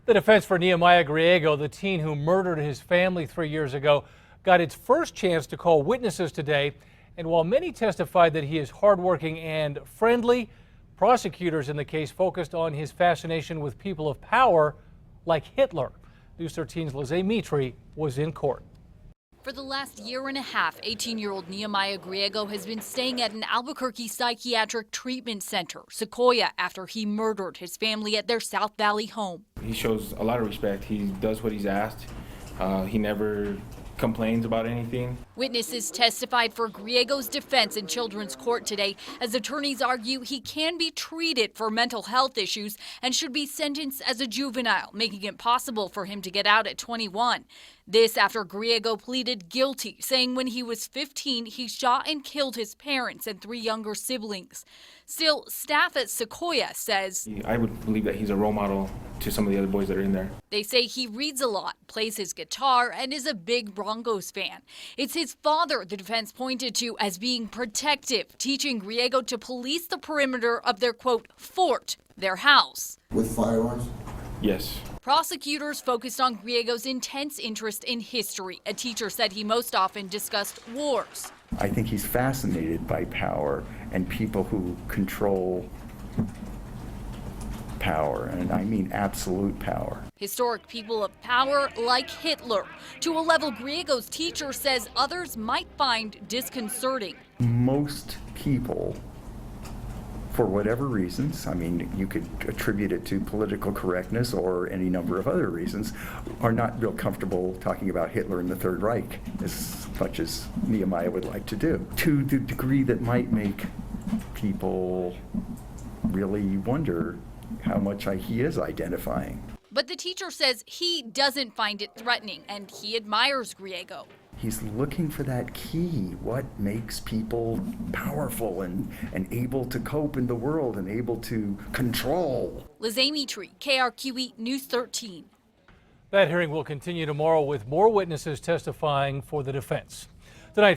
The defense for Nehemiah Griego, the teen who murdered his family 3 years ago, got its first chance to call witnesses today. And while many testified that he is hardworking and friendly, prosecutors in the case focused on his fascination with people of power like Hitler. News 13's Liz Mitri was in court. For the last year and a half, 18-year-old Nehemiah Griego has been staying at an Albuquerque psychiatric treatment center, Sequoia, after he murdered his family at their South Valley home. He shows a lot of respect. He does what he's asked. He never complains about anything. Witnesses testified for Griego's defense in children's court today as attorneys argue he can be treated for mental health issues and should be sentenced as a juvenile, making it possible for him to get out at 21. This after Griego pleaded guilty, saying when he was 15, he shot and killed his parents and 3 younger siblings. Still, staff at Sequoia says, I would believe that he's a role model to some of the other boys that are in there. They say he reads a lot, plays his guitar, and is a big Broncos fan. It's his father the defense pointed to as being protective, teaching Griego to police the perimeter of their, quote, fort, their house. With firearms? Yes. Prosecutors focused on Griego's intense interest in history. A teacher said he most often discussed wars. I think he's fascinated by power and people who control power, and I mean absolute power. Historic people of power like Hitler, to a level Griego's teacher says others might find disconcerting. Most people, for whatever reasons, I mean, you could attribute it to political correctness or any number of other reasons, are not real comfortable talking about Hitler and the Third Reich as much as Nehemiah would like to do, to the degree that might make people really wonder how much he is identifying. But the teacher says he doesn't find it threatening, and he admires Griego. He's looking for that key, what makes people powerful and able to cope in the world and able to control. Liz Mitri, KRQE News 13. That hearing will continue tomorrow with more witnesses testifying for the defense.